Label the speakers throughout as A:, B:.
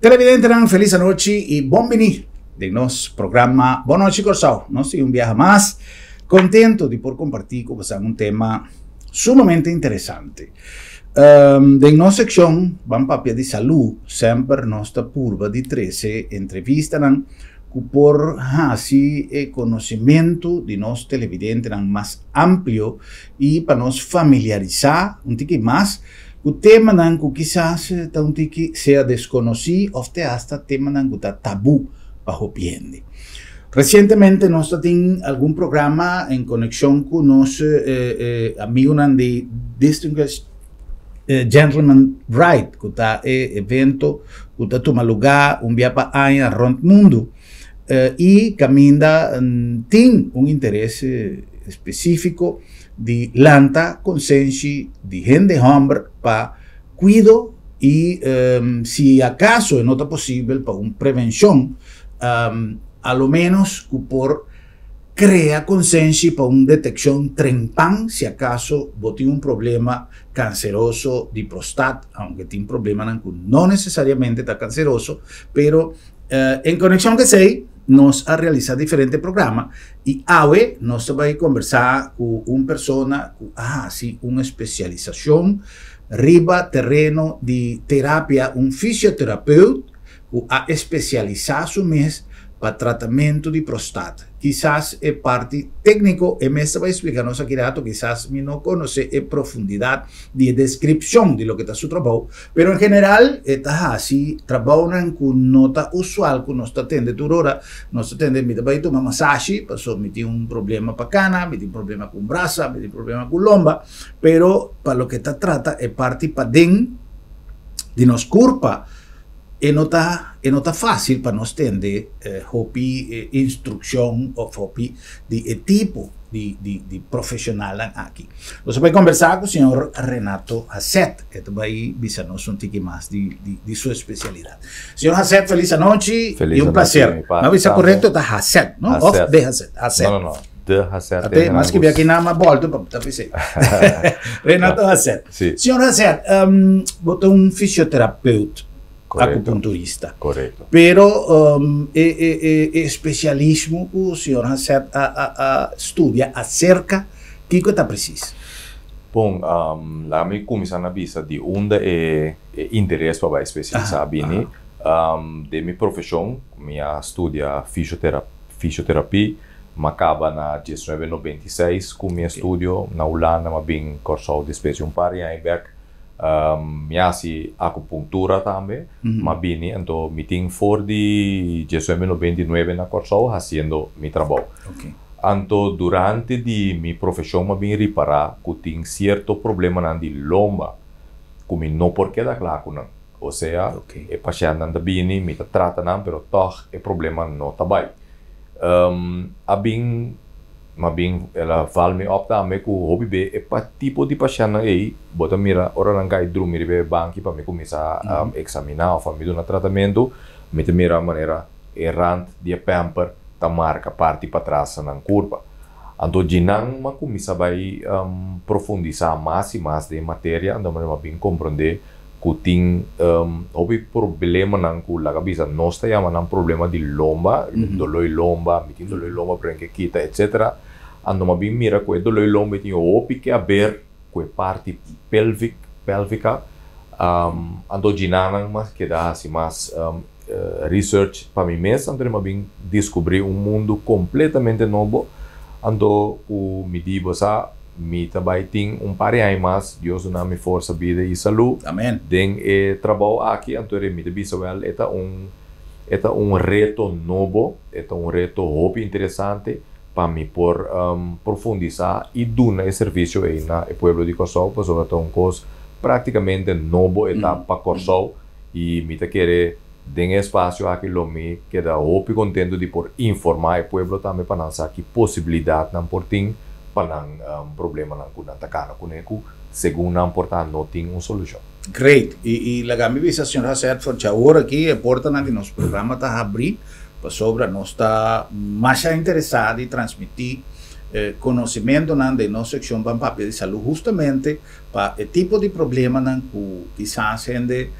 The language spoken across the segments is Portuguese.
A: Televidente, feliz noche y bienvenido de nuestro programa Boa Noite Corsao. No sé, un viaje más contento de por compartir con ustedes un tema sumamente interesante. De nuestra sección, vamos a de salud, siempre nuestra curva de 13 entrevistas por así el conocimiento de nuestros televidentes más amplio y para nos familiarizar un poquito más. O tema que quizás sea desconocido o hasta tema que está tabú bajo piende. Recientemente nos tenido algún programa en conexión con los amigos de Distinguished Gentleman Right, que está evento que está toma lugar un día para año around el mundo y camina tiene un interés específico de lanta conciencia de gente hombre para cuido y si acaso no está posible para una prevención a lo menos por crear conciencia para una detección trempan si acaso tiene un problema canceroso de próstata, aunque tiene un problema no necesariamente está canceroso, pero en conexión que sei nos ha realizado diferentes programas y hoy nos va a conversar con una persona con una especialización riba terreno de terapia, un fisioterapeuta que ha especializado su mes para tratamiento de próstata. Quizás es parte técnico, y me va a explicarnos aquí dato, quizás no conoce en profundidad de descripción de lo que está su trabajo, pero en general está así, trabajan con nota usual, con nuestra tende turora, nuestra tende me va a tomar masaje, pasó, me tiene un problema para cana, me tiene un problema con brasa, me tiene un problema con lomba, pero para lo que está trata es parte para den de nos curpa. E não está fácil para nós entender instrução ou de tipo de profissional aqui. Você vai conversar com o senhor Renato Hasset, que vai dizer-nos um pouquinho mais de sua especialidade. Senhor Hasset, feliz noite e um prazer. Não é correto, está Hasset, não? Of de Hasset.
B: Não. De Hasset.
A: Até mais que vi aqui na volta para pensar. Renato Hasset. Senhor Hasset, você é um fisioterapeuta. Acupunturista.
B: Correto.
A: Pero especialismo o senhor Hasset estudia acerca que está preciso.
B: Bom, lá me começar na vista de onde é interesse para especializar bem. De minha profissão, minha estudia fisioterapia, me acaba na 1996 com meu estudio na Holanda, mas bem cursado de espécie par em Berg. Minha acupuntura também, mas bem, então me tenho for de 1999 na Corsol fazendo meu trabalho. Então durante de minha profissão me bem reparar que tem certo problema na de lomba, como não porque da claro não, ou seja, é paciente anda bem, me trata não, pero toch é problema não tá bem. Mas bem, ela fala me opta me com o hobby é para tipo de paciente aí, bota mira, ora não cai dormir be banco para me começar a examinar a família no tratamento, me mira a maneira errante de pamper, ta marca parte para trás na curva. Então de não me começa vai profundizar mais e mais de matéria, então me bem compreender que tem hobby problema não com a cabeça, nós temos um problema de lomba, dolor de lomba, me tem dolor de lomba para que quita, etc. Ando ma bem mira que dolor de lomba tem o que haver com parte pélvica, ando de nada mas que dá assim mais research para mim mesmo, ando ma bem descobrir mundo completamente novo, ando o me digo mi também tem par de anos mais, Deus na minha força, vida e saúde.
A: Amém.
B: Den trabalho aqui, então mi te bisa well, é reto novo, é reto hobby interessante para mim por profundizar e dar esse serviço aí na pueblo de Corsol, pois é coisa praticamente novo para Corsol e me te querer den espaço aqui lo me queda hobby contento de por informar o pueblo também para não saber que possibilidade não por tem para não problema não com atacando com ele segundo não portar não tem uma solução.
A: Great. E la gami bisa senhora certo for agora aqui é importante que nosso programa está abrir para sobre nós está mais interessado em transmitir conhecimento de nossa secção para papel de saúde justamente para o tipo de problema que quizás gente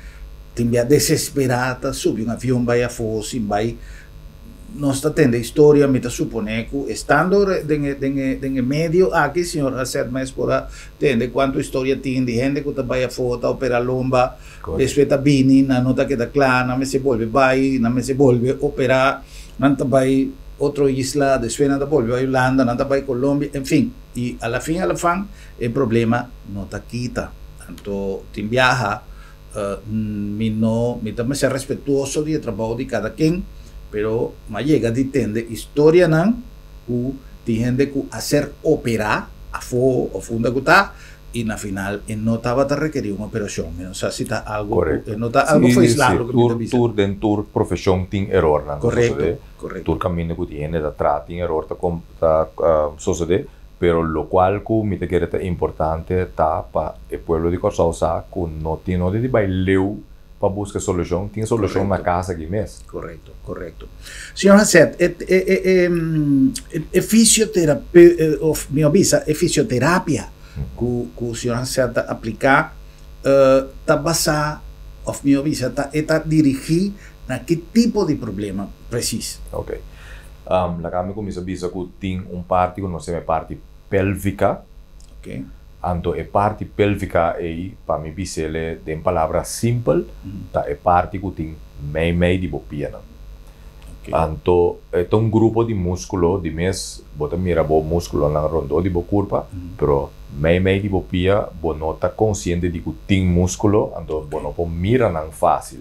A: tem desesperada subir avião vai a fosse vai nós está tendo história me está supondo que estando em meio aqui senhor acerta mais por entende quanto história tem de gente que vai a foto operar lomba depois está bini na nota que está clara não me se volve vai não me se volve operar não está vai outra isla depois não está volve a Irlanda não está vai Colômbia enfim e a la fin o problema não está quita então tem viaja me também ser respetuoso do trabalho de cada quem pero mas llega de entender história não o tem gente que fazer operar a funda que tá e na final não estava a requerir uma operação não sei se está algo não está algo foi claro
B: que tur dentro profissão tem erro não
A: correto
B: tur caminho que tem da trata tem erro tá sucede pero lo cual que me te quer é importante tá para o pueblo de Corsol sa que não tem nada de baileu para buscar solução, tem solução na casa aqui mesmo.
A: Correto. Senhor Hasset, é fisioterapia, minha visa, é fisioterapia que o senhor Hasset aplicar, está basado, minha visa, está dirigido na que tipo de problema precisa.
B: Ok. La kami começa a dizer que tem parte que não se chama parte pélvica.
A: Ok.
B: Anto a parte pélvica aí, para mim, bisele de palavra simples, tá é parte que tem meio de bopia. Anto é grupo de músculo, de mês, bota mira bo músculo na rondo de bo curva, pero meio de bopia, bo não tá consciente de que tem músculo, anto bo não pode mira não fácil.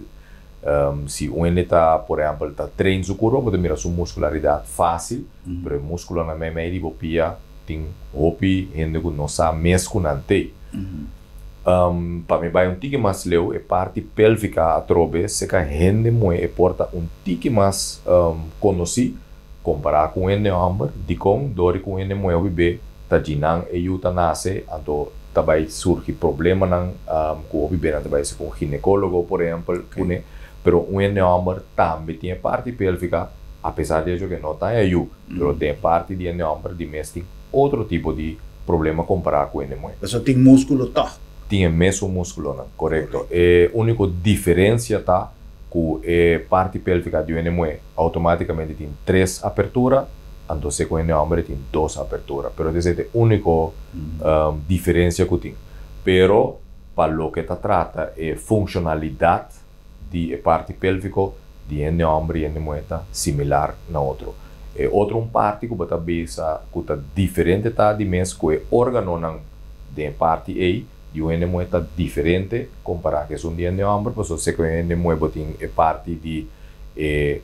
B: Se ele tá, por exemplo, tá treino su curva, bota mira sua muscularidade fácil, pero o músculo na meio de bopia tem hopi gente que não sabe mesmo não tem. Para mim vai tique mais leu é parte pélvica a trobe se que a gente moe porta tique mais conheci comparar com o amber de com dor com o moe o bebê tá ginang e yuta nasce ando também surge problema não com o bebê não também se com ginecólogo por exemplo okay. Pero o amber também tem parte pélvica apesar de que não tá aí pero tem parte de amber de mesmo outro tipo de problema comparado com o NME.
A: Isso tem músculo, tá?
B: Tem mesmo músculo, não? Correto. A única diferença tá que a parte pélvica do NME automaticamente tem 3 aperturas, então com o NME tem 2 aperturas. Pero essa é a única diferença que tem. Pero para o que trata é funcionalidade de parte pélvica de NME e NME tá similar na outro. Outro parte que você bisa que está diferente tá de mês que o órgão não de parte A e o NME está diferente comparado com o de NME, porque se o NME tem a parte de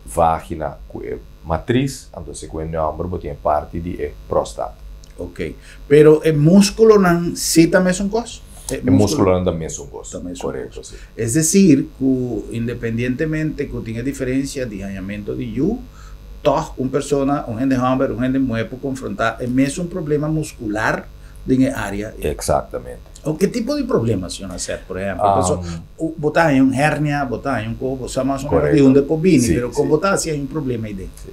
B: vagina que é matriz, então se o NME tem a parte de próstata.
A: Ok, pero o músculo não se também são coisas?
B: O músculo não também são coisas, correto.
A: É decir, que independentemente que tenha diferença de alinhamento de you uma pessoa, gente homem, gente mulher, para confrontar é mesmo problema muscular de área.
B: Exatamente.
A: O que tipo de problema, senhor Nasser, por exemplo? Botar em uma hernia, botar em um corpo, só mais ou menos de onde pobine, mas com botar assim é um problema aí dentro.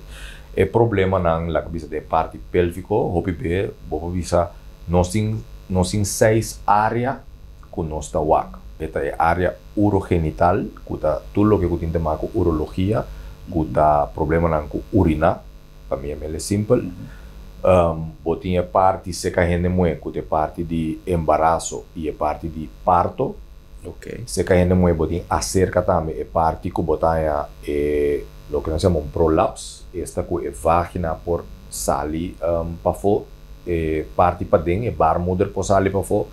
B: O problema na cabeça da parte pélvica, vou bisa, nós temos 6 áreas que nós está wak. Esta é a área urogenital, que está tudo o que tem tema com urologia, que problema na urina, para mim é simples. Botinha parte seca a gente moe, que é parte de embaraço e a parte de parto.
A: Ok.
B: Seca a gente moe, botinha acerca também é parte que botinha o que nós chamamos prolapse, esta que é vagina por sair para fora parte para dentro, baarmoeder para sali para fora,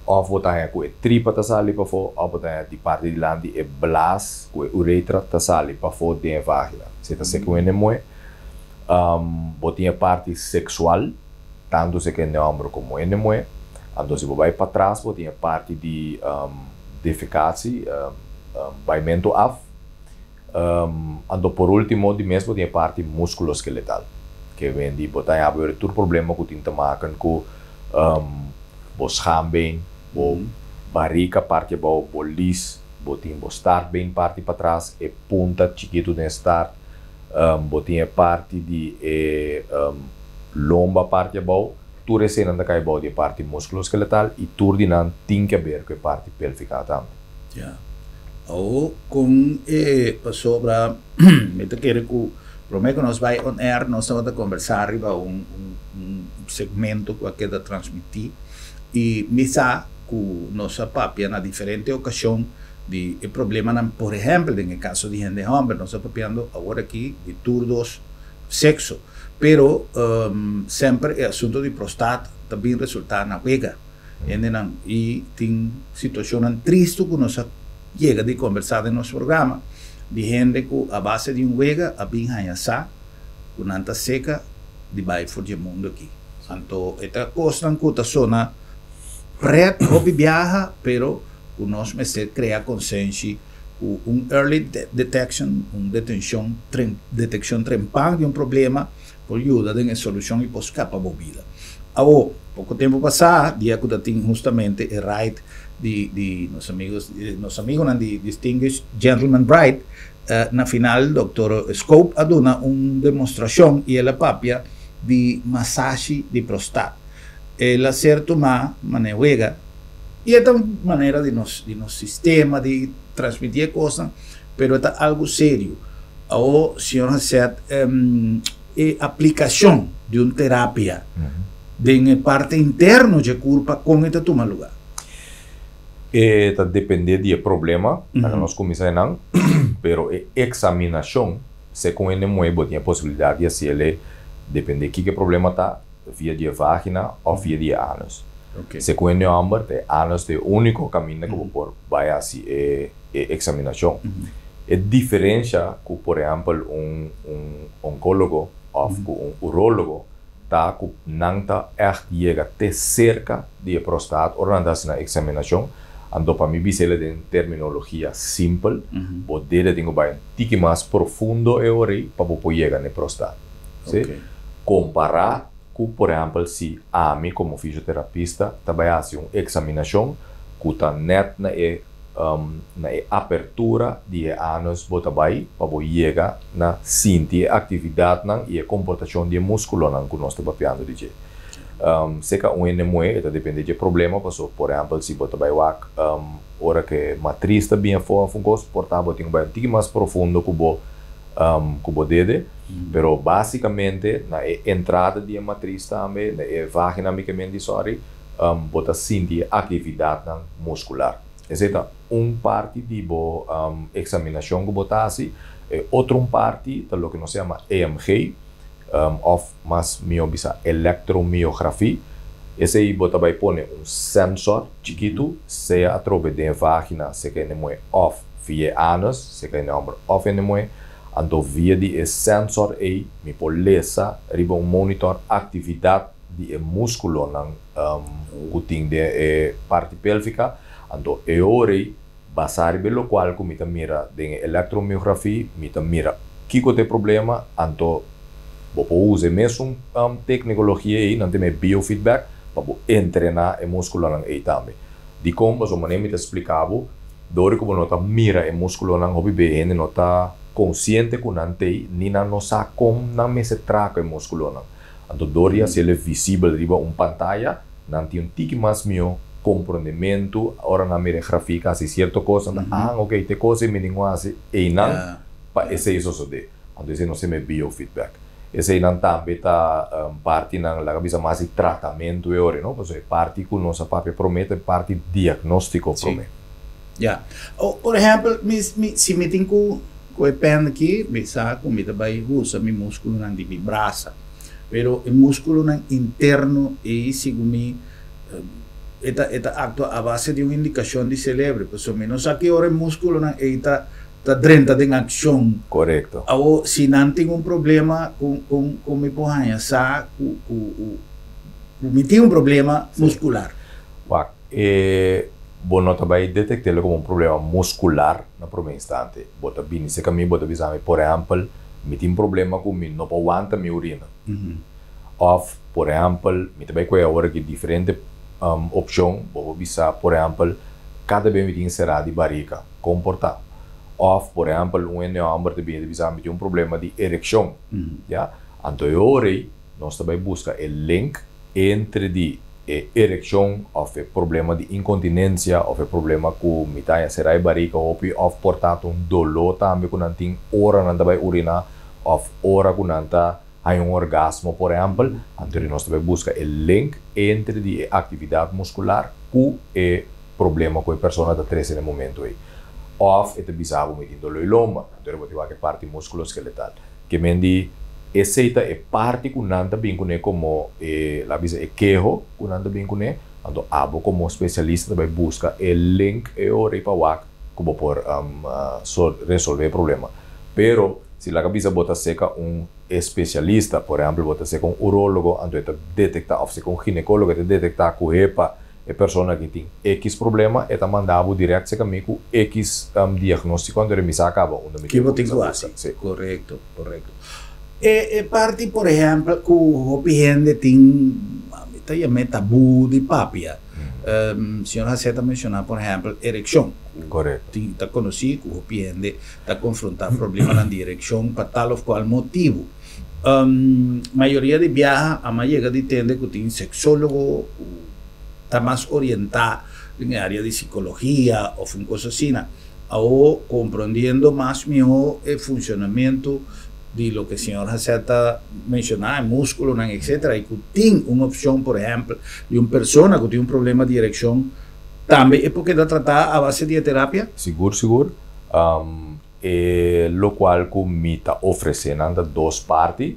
B: of botar é com tripa tá sali para fora, ou botar de parte de lá de blas, com uretra tá sali para fora de vagina. Se tá seco em moe, botinha parte sexual, tanto se que no ombro como em moe, então se vai para trás, botinha parte de defecatie, baimento af, então por último de mesmo botinha parte musculoesqueletal, que vem de botar abertura todo problema que tinta maken com bos schaambeen, bo barriga parte bo bolis, botinha bo startbeen parte para trás, e punta chiquito de start, botinha parte de lomba parte bo, tu recena da cai bo de parte musculoesqueletal e turdinan tinha ver com parte pélvica também.
A: Yeah. Ou com sobre me te quero que prometo que nós vai on air, nós vamos conversar riba segmento que queda transmitir e misa que nossa papia na diferente ocasião de problema, por exemplo, no caso de gente homem, nós estamos papiando agora aqui de turdos sexo, pero sempre o assunto de prostate também resulta na vega, e tem situação triste que nós chega de conversar no nosso programa de gente que a base de vega a bem hanhasa, com nanta seca de baixo do mundo aqui. Então, esta coisa que está sona preto, hobby viaja, pero o nosso mestre cria consciência, early detection, detecção trempang de problema, por ajuda em solução e por escapar a vida. Agora, pouco tempo passado, dia que tem justamente o right de nossos amigos de Distinguished Gentleman Right, na final, o Dr. Scope aduna uma demonstração e ela papia de massagem de prostate. Ela certo maneira e é uma maneira de nosso sistema de transmitir coisas, mas é algo sério. O senhor Seth, aplicação de uma terapia de parte interna de culpa como está toma lugar.
B: Depende do problema, nós começamos, pero examinação, se com ele não tem a possibilidade de fazer, depende de que problema está, via de vagina ou via de ânus. Okay. Se com ele não é ânus é o único caminho que por vai assim examinação. É diferença que, por exemplo, oncólogo ou urólogo tá que não está chega até cerca de prostate ou não na examinação. Então, para mim, isso é uma terminologia simples, poder ter um pouco mais profundo para poder chegar na prostate. Okay. Comparar com, por exemplo, se a mim, como fisioterapista, trabalha uma examinação que está net na abertura de ânus para poder chegar na sentir a atividade e a comportação de músculo que nós estamos trabalhando. Se que NME, depende do problema, por exemplo, se você vai hora que matriz está bem fora, portável tem um pouco mais profundo que o dedo, pero basicamente na entrada de matriz também, na vaginamicamente, você sente atividade muscular. Essa é uma parte de examinação que você faz, outra parte é o que nós chamamos EMG, of mas bisa eletromiografia. Esse aí você vai pôr sensor chiquito, seja através da vagina, se que não é off via ânus, se que não é off não é, então via de sensor aí, me pode lesa, riba monitor atividade de músculo que tem de parte pélvica, então é hora basar pelo qual que me mira de eletromiografia, me mira que tem problema, então você usa mesmo tecnologia aí, não tem biofeedback, para treinar o músculo aí também. De como, a maneira que explicava, dori que você mira o músculo não hobby bem, não está consciente que não tem, nem não sabe como não se traca o músculo não. Então, dori se ele é visível riba pantalla, não tem tique mais meu compreendimento, ora na mira gráfica, se certa coisa, ok, te coisa me ninguém assim, e não, para esse isso só de, então esse não se me biofeedback. Esse não também está parte na cabeça mais de tratamento não? Porque parte que nossa papel promete, parte diagnóstico promete.
A: Yeah. Por exemplo, se me tenho que depende aqui, me sabe como me vai usar meu músculo na de braça. pero el músculo interno y según esta actúa a base de una indicación de cerebro, pues o menos aquí ahora el músculo está dentro de acción.
B: Correcto.
A: O si no tengo un problema con mi pojaña, me tiene un problema muscular.
B: Bueno, também detectá-lo como um problema muscular na primeiro instante. Bota bem, se caminho, bota visão, por exemplo, me tem um problema com mim, não aguenta minha urina. Ou, por exemplo, me também com a hora que diferente opção, vou visar, por exemplo, cada vez me tem encerrado de barriga, comportar. Ou, por exemplo, homem também de visão, me tem um problema de ereção. Já? Então, agora, nós também buscamos o link entre de ereção ou problema de incontinência ou problema com mitad será barriga ou portanto dolor também quando não tem hora não vai urinar ou hora quando não há orgasmo por exemplo então nós também busca o link entre a atividade muscular com o problema que a pessoa está trazendo no momento aí ou é bizarro me dolor lomba então eu vou ter parte musculoesqueletal que me diz essa é parte que não está bem como la bisa queijo que não está bem com então abo como especialista vai buscar o link e o repawak como por resolver o problema pero se la cabeça bota seca especialista por exemplo bota seca urólogo então está detectar ou se com ginecólogo está detectar que a pessoa que tem X problema está mandado direto seca com X diagnóstico quando ele me acaba
A: que vou ter que correto parte, por exemplo, que o gente tem tabu de papia. O senhor Jaceta mencionou, por exemplo, ereção.
B: Correto.
A: Está conhecido que o gente está confrontando problemas na direção para tal ou qual motivo. Maioria de viajes, a maioria de tende que tem sexólogo, está mais orientado na área de psicologia ou uma coisa assim, ou compreendendo mais melhor o funcionamento de lo que o senhor Jaceta mencionaba, músculo, etc. Y que tiene una opción, por ejemplo, de una persona que tiene un problema de erección, también es porque está tratada a base de terapia?
B: Seguro. Lo cual me está ofreciendo dos partes.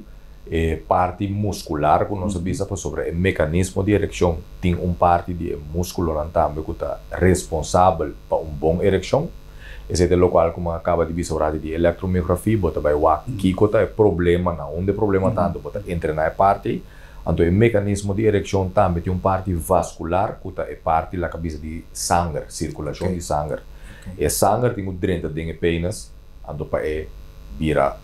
B: Parte muscular, que nós sabemos sobre o mecanismo de erecção, tem parte de músculo também que está responsável por bom erecção. Esse é o qual, como acaba de ver de eletromiografia, bota vai o que é problema, não onde problema tanto, bota entra na parte. Então, o mecanismo de ereção também tem parte vascular, que é parte da cabeça de sangue, circulação de sangue. E sangue tem dentro de pênis, então para vira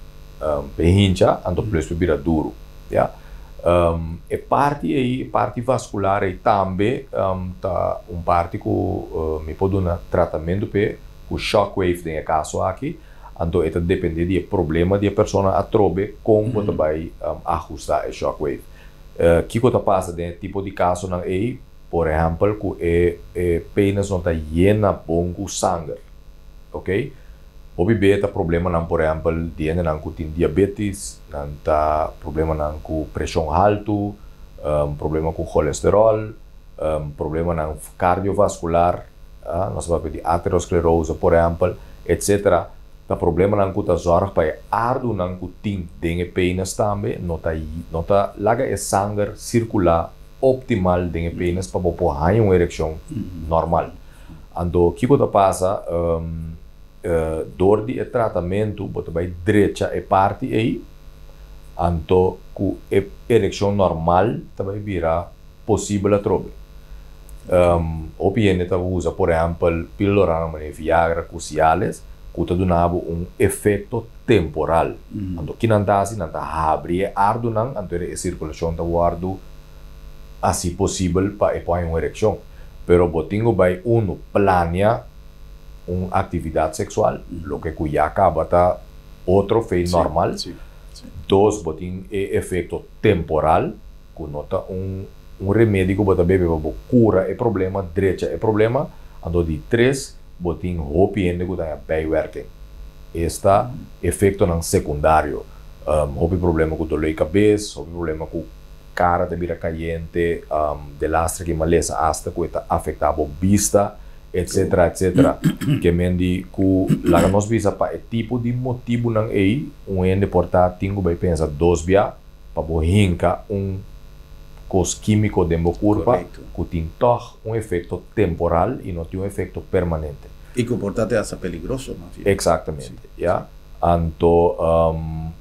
B: hincha, então plus vira duro, já. E parte vascular aí também tá parte que me pode dar tratamento para o shockwave tem caso aqui, então isso depende do problema da pessoa a trobe como você vai ajustar o shockwave. Que coisa passa dentro tipo de caso não é, por exemplo, que o pênis não está llena bom com sangue, ok? O bebê está problema não, por exemplo, de não tem diabetes, não tá problema não com pressão alta, problema com colesterol, problema não cardiovascular. Nós vamos pedir aterosclerose, por exemplo, etc. O problema não está zorg para ardo não tem dengue pênis também, não tá laga é sangue circular optimal dengue pênis para pôr uma ereção normal. Então, que coisa passa? Dor de tratamento, você vai direita é parte aí, então com ereção normal também virá possível a trobe. O PN usa, por exemplo, pílora de Viagra com Cialis, que dá efeito temporal. Então, que não dá assim, não dá abrir ardo não, então a circulação está guardo assim possível para uma ereção. Pero botingo vai planear uma atividade sexual, lo que já acaba tá outro feito normal. Dois botin efeito temporal, que nota remédio que você bebe para cura o problema, direita o problema, então de três, botin hopiende que tem bijwerking. Este efeito não secundário, hopi problema com dor de cabeça, hopi problema com cara de vira caliente, de lastre que maleza hasta que está afetado vista, etc. Que mendi que lá nós visa para o tipo de motivo não é, ende portar tingo vai pensar dois via, para bohinka cos químico de mo curva
A: Correcto.
B: que tem toch efecto temporal e não tem efecto permanente.
A: Y comportate hasta peligroso, más bien.
B: Exatamente, ya. Anto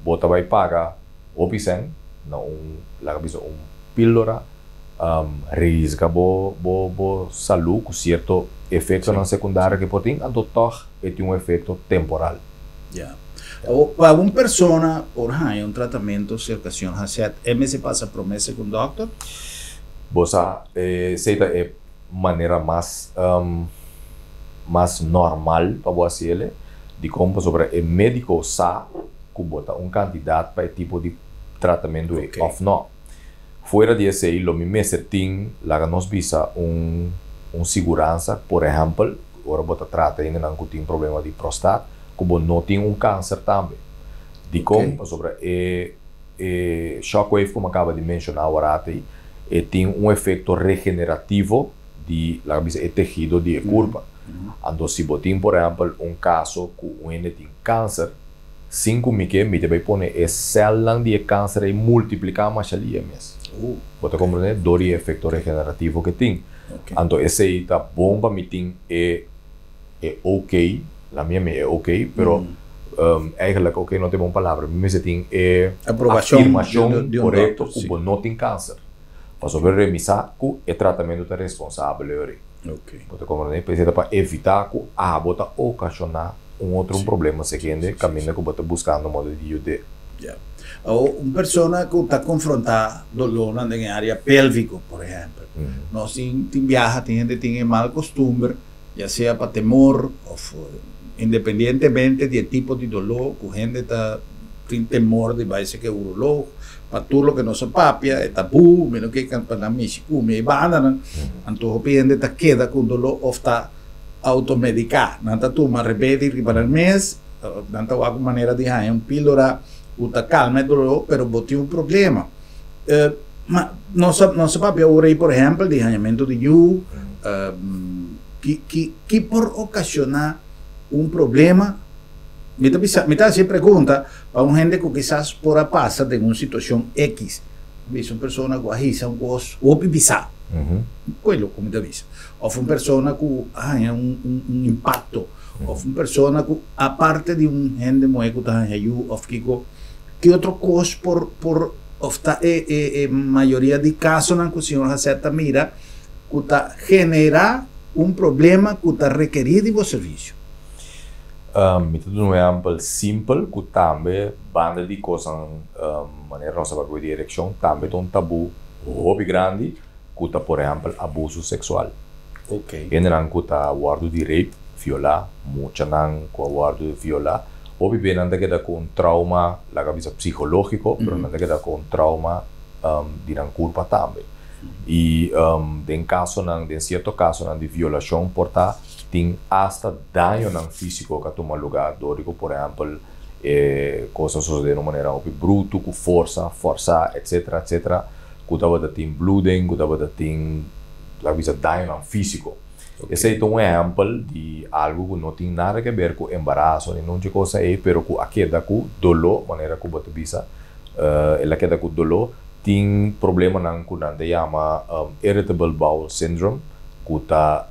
B: bota vai paga opisen na la cabeça pílora risca bo saúde com certo efeito na secundária que pode ter, anto toch tem efeito temporal.
A: Ya. O para una persona, por ejemplo, un tratamiento de cercación hacia MS pasa por meses con doctor.
B: Bosa seita é maneira mais normal para você ele de como sobre o médico sa que bota candidato para tipo de tratamento
A: Okay.
B: ou não. Fora disso aí, lo mesmo tem lá nós visa segurança, por exemplo, agora bota trata ainda não tem problema de próstata, como não tem câncer também. De como sobre shockwave como acaba de mencionar agora aí, tem efeito regenerativo de lá tecido de curva. Então, se você tem, por exemplo, caso que tem câncer, 5 me vai pôr célula de câncer e multiplicar mais ali mesmo. Você compreende? Do efeito regenerativo que tem. Então, esse aí tá bom para mim, é ok, a minha é ok, pero eigenlijk ok não tem uma palavra, mas tem afirmação
A: de
B: correta
A: doctor,
B: que não tem câncer. Para saber remisar que o tratamento está responsável. Você compreende? Precisa para evitar que bota ocasionar outro problema seguinte, caminho que você buscando um modo de ajudar.
A: Yeah. O una persona que está confrontada dolor en el área pélvico, por ejemplo. No sin viaja, tiene gente tiene mal costumbre, ya sea para temor o independientemente del tipo de dolor, que gente está tiene temor de parece que urologo, para tú lo que no se papia, es tabú, menos que para mí si come bandana, entonces piden esta queda con dolor o está automedicar, nanta tu ma repete para el mes, nanta alguna manera de un píldora uta calma el dolor, pero bote un problema. No se papia ahora ahí, por ejemplo, el deshañamiento de yu, que por ocasionar un problema. Me está se pregunta para una gente que quizás por pasa de una situación X, ves una persona que agisa un gozo o pipizar, quello come te avisa, o una persona que ha un impacto, o una persona que aparte de un gente que está ayuda, o que otro cosa por mayoría de casos en que el señor acepta mira que genera un problema que está requerido de servicio.
B: Met un exemplo simples que também banda de coisas maneira nossa para a direção também tem tabu hobby grande que tá por exemplo abuso sexual. E não que tá guardo de rape, violar, muita não com guardo de violar. Hobby bem anda que dá com trauma, la cabeça psicológico, pero anda que dá com trauma de não culpa também. E em caso não, em certo caso não de violação porta tem hasta daño físico que toma lugar, dórico, por exemplo, coisas sucedem de maneira bruta, com força, etc, etc, que tava tem bleeding, que tava tem daño físico. Esse é um exemplo de algo que não tem nada a ver com embaraço, nem de coisa aí, pero que a queda com dolor, maneira que você visa, ela queda com dolor, tem problema não que não chama irritable bowel syndrome, que tá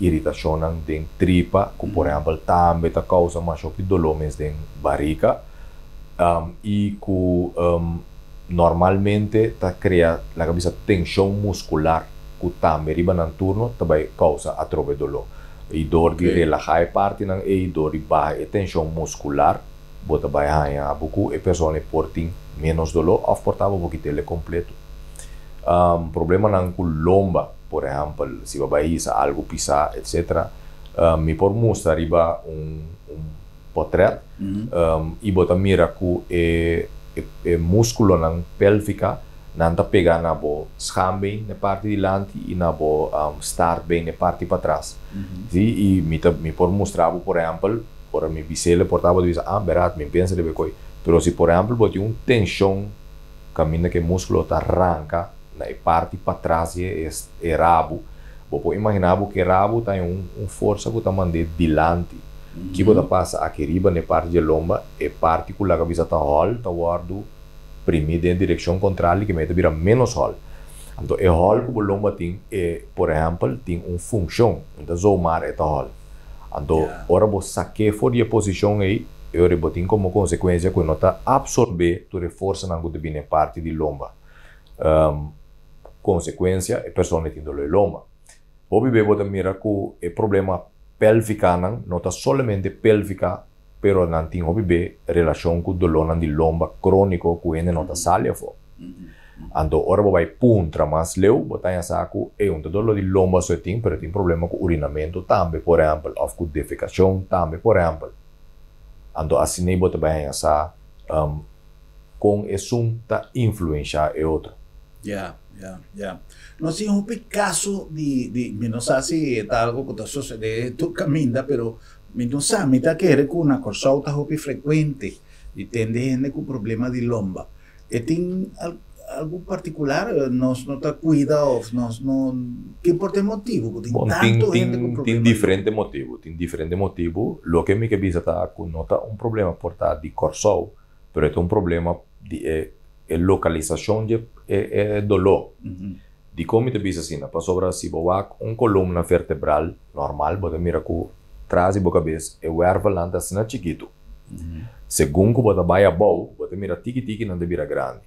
B: irritação de tripa, que por exemplo também tá causa mais dolor de barriga, e que normalmente tá cria a cabeça tensão muscular, que também riba no turno também causa a trobe dolor. E dor de relaxar parte não é dor de baixa tensão muscular, bota baixa a pouco e pessoa portem menos dolor, ou portava um pouquinho ele completo. Problema não com lomba, por exemplo, se vai isso algo pisar, etc. Me por mostrar riba portrait e bota mira que o músculo não pélvica não tá pegando na bo schambeen na parte de lante e na bo startbeen na parte para trás. E me por mostrar por exemplo, por me bisele portava diz verdade, me pensa de coi, pero se por exemplo bote tensão caminha que o músculo tá arranca na parte para trás é rabo. Você imaginar que rabo tem força que está mandando dilante. Que você passa aqui riba na parte de lomba, é parte que a cabeça está rol, está guardo exprimir em direção contrária que mete vira menos hall. Então, o hall que o lomba tem, por exemplo, tem uma função, então zoomar esta hall. Então, ora você saque fora a posição aí, eu rebotim como consequência que nota absorver tu reforça na que devine parte de lomba. Consequência, a pessoa tem dor de lomba. Hobby bebo também mira que o problema pélvica não está somente pélvica, pero não tem hobby be relação com dolor de lomba crônico que ainda não está salha fo. Então, ora vai puntra mas leu, botar em saco é um dolor de lomba só tem, pero tem problema com urinamento também, por exemplo, ou com defecação também, por exemplo. Então, assim nem bota bem essa com isso tá influenciar é outro.
A: No sé, un caso no sé si es algo que sucede tu camina, pero no sé, me está que con una cosa frecuente y tiende con problemas de lomba. ¿Tiene algo particular? No te cuida o no ¿qué por qué motivo?
B: Tem diferente motivo. Lo que me que bisa tá com nota um problema por tá de corsol, pero é um problema de localização de dolor. De como te bisa assim, para sobra se boa coluna vertebral normal, bota mira que traz e boca cabeça é o ervalante assim na chiquito. Segundo que bota vai a bom, bota mira tiki não devia grande.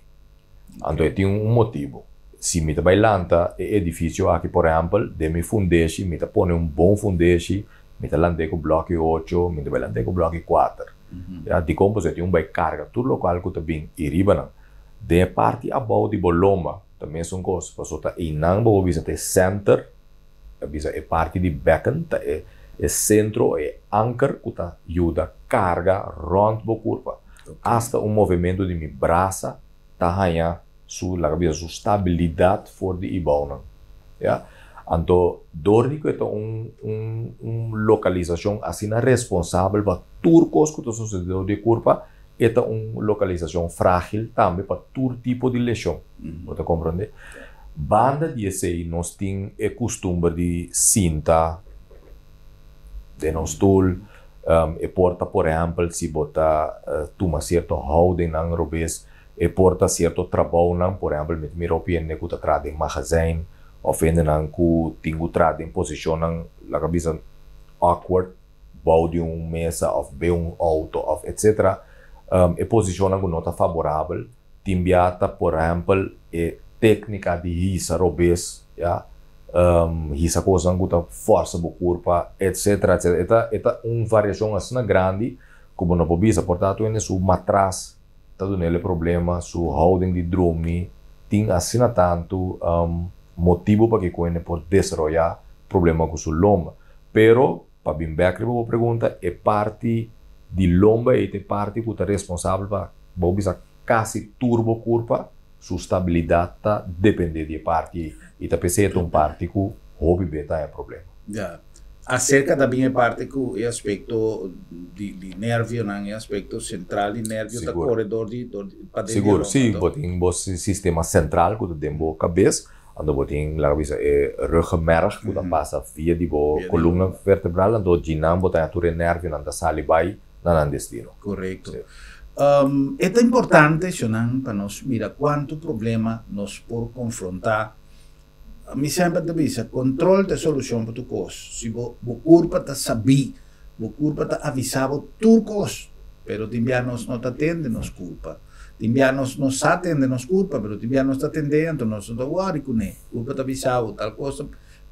B: Então tem motivo. Se me vai lanta é difícil aqui, por exemplo, de me fundeixe, me põe bom fundeixe, me lante com bloco 8, me vai lante com bloco 4. De como você tem vai carga tudo local que tá bem e riba não. De parte abaixo de bolomba também são coisas, porque tá e não vou bisa ter center, bisa é parte de becken, tá é centro, é anchor que tá ajuda carga rond bo corpo. Hasta movimento de mi braça tá ganha su stabilidade for de ibaunan. Ja? Então, dornico é localização assim responsável para turcos que tá sucedendo de corpo. É uma localização frágil também para todo tipo de lesão. Você compreende? Banda de esse, nós temos o costume de cinta, de nosso tool, e porta, por exemplo, se bota uma certa houding na robês, e porta certo trabalho, por exemplo, met miro pienne que está em magazine, ou ainda não que tenho trade em posição na cabeça awkward, bau de mesa, ou bem auto, etc. E posiciona com nota favorável, timbiata, por exemplo, e técnica de risa robês, risa coisa com força do corpo, etc. Esta uma variação assim grande, como não pode ser, portanto, é su matraz, tá dando ele problema, su holding de drone, tem assim tanto motivo para que coene por desenvolver problema com su lomba. Pero, para bem back, a pergunta é parte de lomba e de parte que é responsável para quase turbo curva, sua estabilidade depende de parte e da peseta parte que o hobby beta é problema.
A: Acerca também a parte que o aspecto de nervio, não é aspecto central de nervio do corredor de
B: seguro, sim, tem o sistema central que tem a cabeça, onde tem a cabeça é ruggenmerg que passa via de coluna vertebral, onde ginam botar a nervio na sali vai na destino.
A: Correcto. É importante, Shonan, para nós mirar quanto problema nós por confrontar. A mim sempre te diz, controle da solução para tu coisa. Se o corpo está saber, o corpo está avisado tu coisa, pero também nós não atende nos culpa. Também nós não atende nos culpa, pero também nós atendendo, nós não worry com ele. O corpo está avisado, tal coisa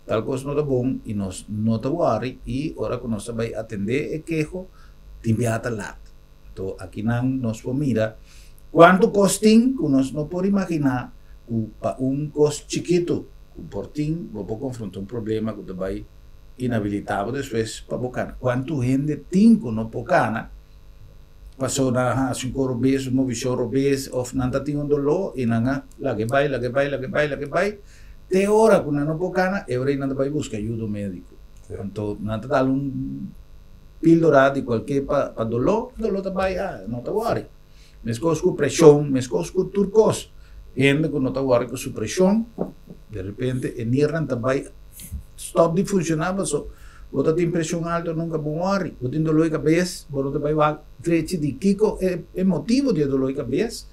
A: não está bom e nós não está worry e ora que nós vai atender é queixo, também está lá. Então aqui nós vamos mirar quanto costing que nós não podemos imaginar para costo chiquito. Por ti, vou confrontar problema que vai inabilitado depois para bocar. Quanto gente tem que não bocana, passou na 5 robês, uma visão robês, ou não tem dolor, e não lá que vai, até hora que não bocana, eu não vai buscar ajuda médico. Então, não dá píldora de qualquer para dolor vai, não está worry. Mesmo com pressão, mesmo com turcos, gente que não está worry com sua pressão, de repente, el NIRAN também stop de funcionar, mas você tem pressão alta, nunca bom worry. Você tem dolor de cabeça, você vai treche de Kiko, é motivo de dolor de cabeça.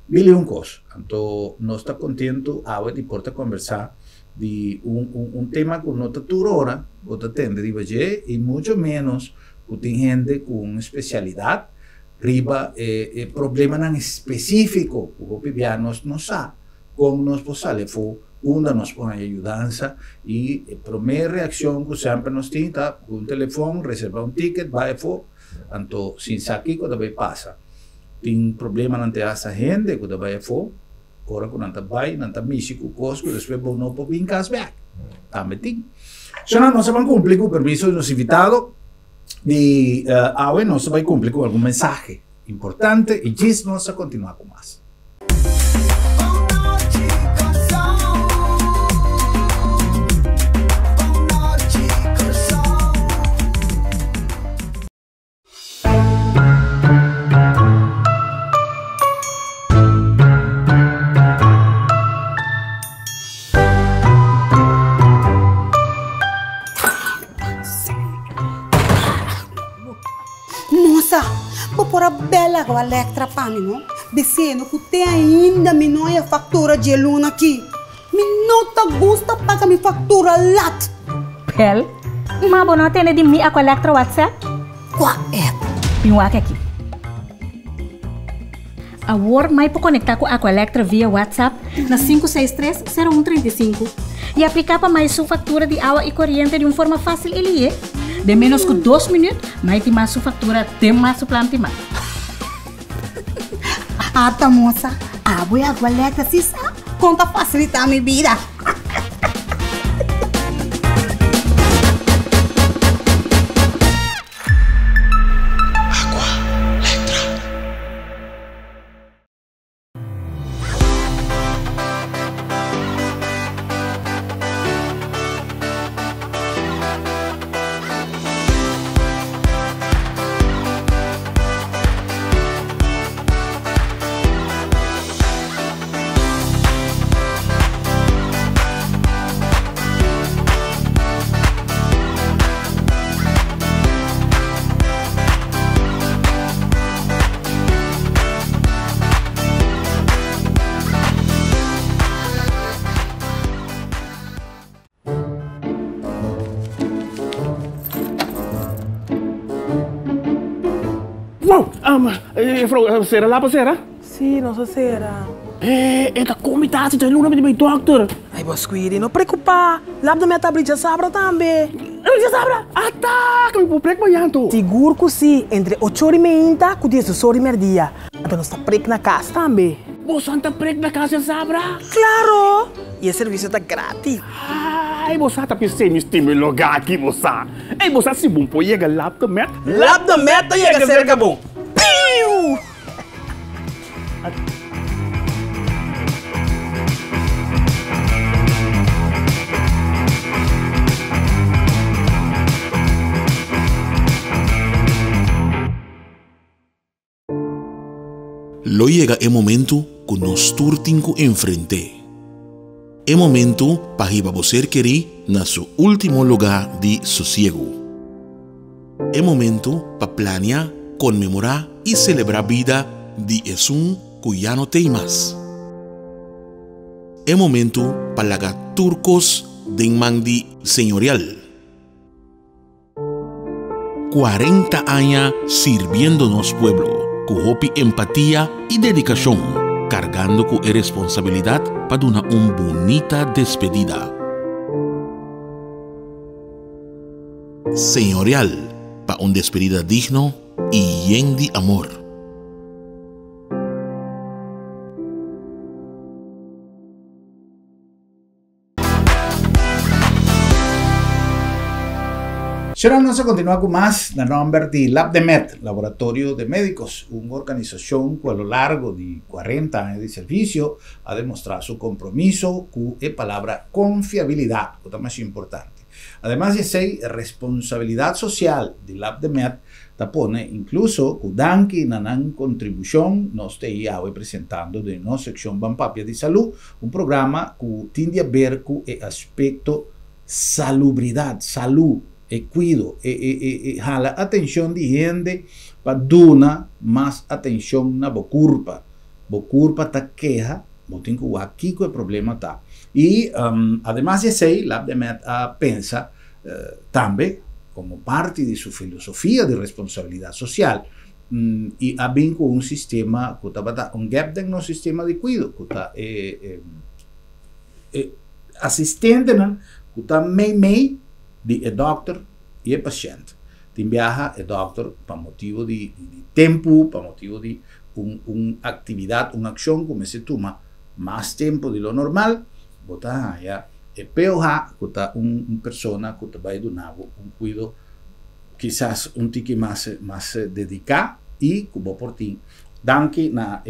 A: Billy un cosa, entonces no está contento ahora de porta conversar de un tema que no está tu hora, o te atende de y mucho menos que tem gente con especialidad, riba problema en específico, porque ya nos sabe cómo nos posale fue una nos pone ayudanza y la primera reacción que siempre nos tiene un teléfono, reserva un ticket, va a fue, entonces sin saber qué pasa. Tem problema nante essa gente que vai for, agora quando nanta vai, nanta místico, cosco, depois vão não para vir casback. Também tem. Se não se vai cumprir com o permisso dos invitados, de hoje não se vai cumprir com algum mensagem importante e diz nós a continuar com mais.
C: Por a bela com a Electra para mim, não? Dizendo que tem ainda minha fatura de luna aqui. Me nota gosta pagar minha fatura lat.
D: Pel, mas você não tem de mim a Electra WhatsApp?
C: Qual é?
D: Eu aqui. Agora, mais para conectar com a Electra via WhatsApp na 563-0135 e aplicar para mais sua fatura de água e corrente de uma forma fácil e de menos que 2 minutos, mais tem mais sua fatura, tem mais sua planta mais.
C: Ah, tá, moça. Ah, vou a Electra se sabe. Conta facilitar a minha vida.
E: Sera lá para Sera?
F: Sim, nossa Sera.
E: Esta comitação de luna me doctor.
F: Ai, boss, cuide, não preocupa. Lá da minha tablita sabra também.
E: Já sabra? Tá, que me vou preocupar yanto.
F: Seguro que sim, entre 8h30 e 10h dia. Então nós está preco na casa também.
E: Você está preco na casa, sabra?
F: Claro! E o serviço está grátis.
E: Ai, você está pensando neste meu lugar aqui, você. Ei, você se bom pode chegar lá do met.
F: Lá do met chega cerca bom. Piu!
G: Lo llega el momento que nos turtinco enfrente. El momento para que você querer na su último lugar de sosiego. El momento para planear, conmemorar y celebrar vida de Jesús que ya no tem más. El momento para lagar turcos de mandi señorial. 40 años sirviéndonos pueblo, con hopi empatía y dedicación, cargando con responsabilidad para una bonita despedida. Señorial, para una despedida digno y lleno de amor.
A: Ahora vamos a continuar con más de nombre de LabDemet, Laboratorio de Médicos, una organización que a lo largo de 40 años de servicio ha demostrado su compromiso con la palabra confiabilidad, que es más importante. Además de esa responsabilidad social de LabDemet, te pone incluso que danke una contribución nos te hoy presentando de nuestra sección Bampapia de Salud, un programa que tiende a ver con el aspecto salubridad, salud, cuido, jala atención de gente para dar más atención na bokurpa, bo culpa ta queja, bo tengo aquí que el problema está. Y además de eso, Lab de Med pensa también como parte de su filosofía de responsabilidad social y ha con un sistema que está un gap en un sistema de cuidado que está asistente que está meio de doctor y el paciente. Te viaja el doctor para motivo de tiempo, para motivo de una actividad, una acción que se toma más tiempo de lo normal, bota ya el POH, que está una persona que va a dar un cuidado quizás un tique más dedicado y que va por ti. Danke na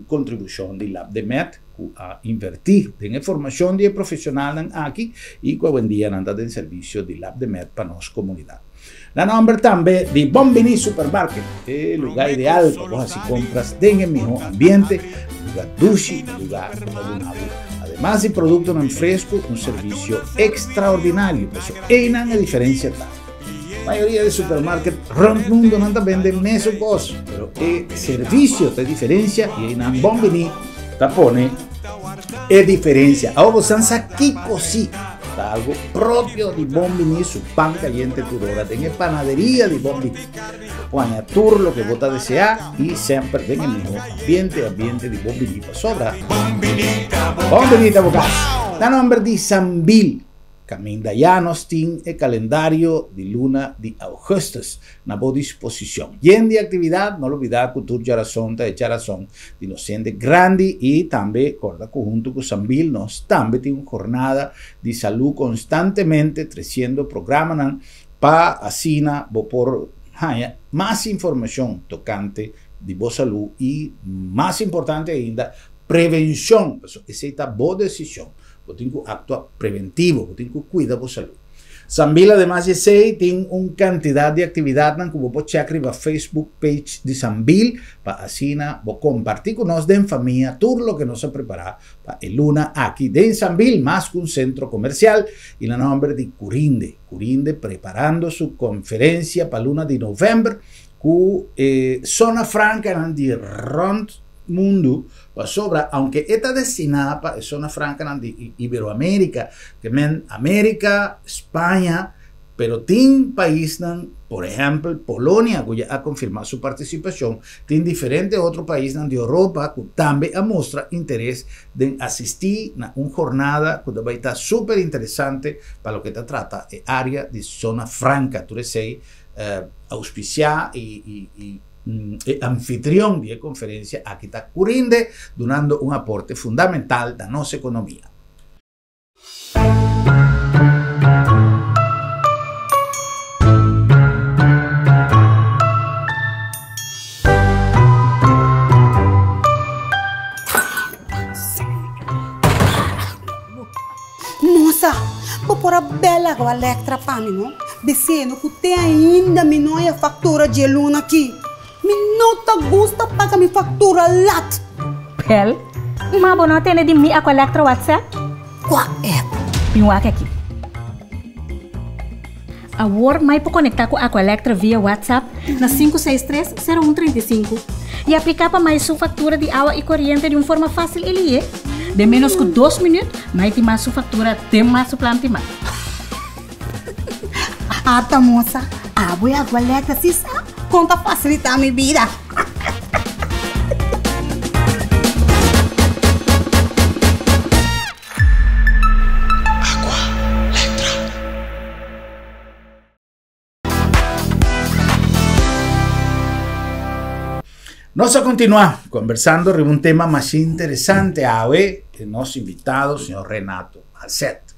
A: contribución de Lab de Med a invertir en información de profesional aquí y que hoy en día anda en servicio de Lab de Med para nuestra comunidad. La nombre también de Bombini Supermarket, el lugar ideal para vos así compras en el mejor ambiente, lugar dulce, lugar razonable. Además de productos en fresco, un servicio extraordinario, eso es una diferencia tal. La mayoría de supermercados ron mundo no venden meso cos, pero el servicio te diferencia y en Bombini te pone es diferencia. Ahora vos aquí così, algo propio de Bombini, su pan caliente tu hora, en panadería de Bombini. Pone a tur lo que vos deseas y siempre en el mismo ambiente de Bombini para sobra. Bombini te bocas. La nombre de Sambil. Caminda ya nos tiene el calendario de luna de augustus na boa disposición. Lleno de actividad, no olvidar que tu Charazón de Charazón de inocente grande y también, corda junto con Sambil, nos también tiene una jornada de salud constantemente, 300 programas para asina por más información tocante de voz salud y más importante ainda, prevención. Esa es la boa decisión. Tengo acto preventivo, tengo cuidar por salud. Sambil además de ser tiene una cantidad de actividad que vos podés checar en Facebook page de Sambil para así compartir con nosotros en familia todo lo que nos ha preparado para el luna aquí de Sambil más que un centro comercial y la nombre de Curinde preparando su conferencia para luna de noviembre que zona franca de Rond mundo para sobra, aunque está destinada para zona franca de Iberoamérica, que men América, España, pero tiene países, por ejemplo, Polonia, que ya ha confirmado su participación, tiene diferentes otros países de Europa que también muestra interés de asistir a una jornada que va a estar súper interesante para lo que te trata el área de zona franca, tú decís, auspiciar y anfitrión de conferencia aquí está Curinde, donando un aporte fundamental a nuestra economía.
C: Nossa, vou pôr a bela com a Electra para mim, não? Dizendo que tem ainda a fatura de luna aqui. Me nota gusta paga mi factura lat.
D: Pel, mas você não tem de mim a Electra WhatsApp?
C: Qual é?
D: Pinho aqui. Agora, mais para conectar com a Electra via WhatsApp na 563-0135 e aplicar para mais sua fatura de água e corrente de uma forma fácil e lié. De menos que 2 minutos, mais tem mais sua fatura, tem mais sua planta mais.
C: Ah, tá, moça. Água e água Electra, se sabe. Conta facilitar minha vida.
A: Vamos a continuar conversando sobre un tema más interesante hoy, que nos invitado, señor Renato Hasset.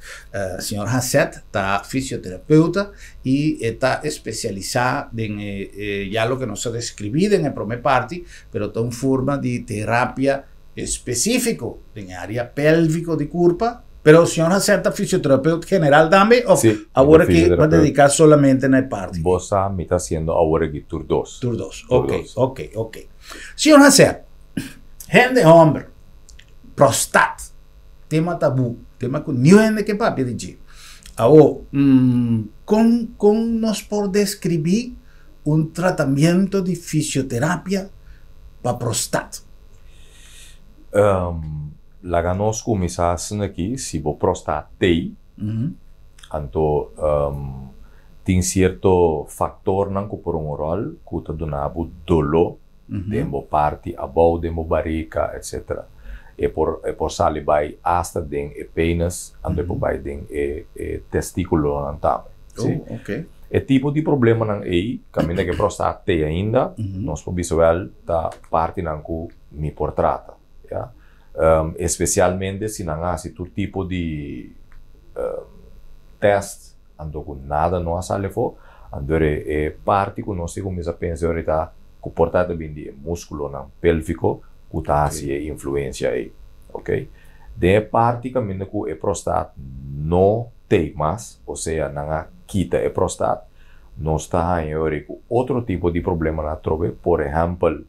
A: Señor Hasset está fisioterapeuta y está especializado en ya lo que nos ha describido en el primer parte, pero está en forma de terapia específico en el área pélvico de curva. Pero el señor Hasset es fisioterapeuta general también, o
B: sí,
A: ahora que va a dedicar solamente en el parte.
B: Vos me está haciendo ahora que Tour 2.
A: Tour 2, ok. Señor Hasset, gente hombre, prostat, tema tabú, tema que no gente que papi de ahora, con nos por describir un tratamiento de fisioterapia para prostat.
B: Laga nós começamos aqui, se o prostat tem, então tem certo fator não que por rol, que está dando dolor, demo parte, abaixo demo barriga, etc. E por sair vai hasta den e penis, ando por vai den e testículo não também.
A: Oh, ok.
B: E tipo de problema não é, caminha que prostat tem ainda, nós podemos ver da parte não que me portrata, ja. Especialmente se não há todo tipo de teste, ando com nada não sale fora, ando é parte que nós começa a pensar ahorita que portata bem de músculo não pélvico, que está assim influência aí, ok? De parte caminha que o prostat não tem mais, ou seja, não há quita o prostat, nós está em hora com outro tipo de problema na trove, por exemplo,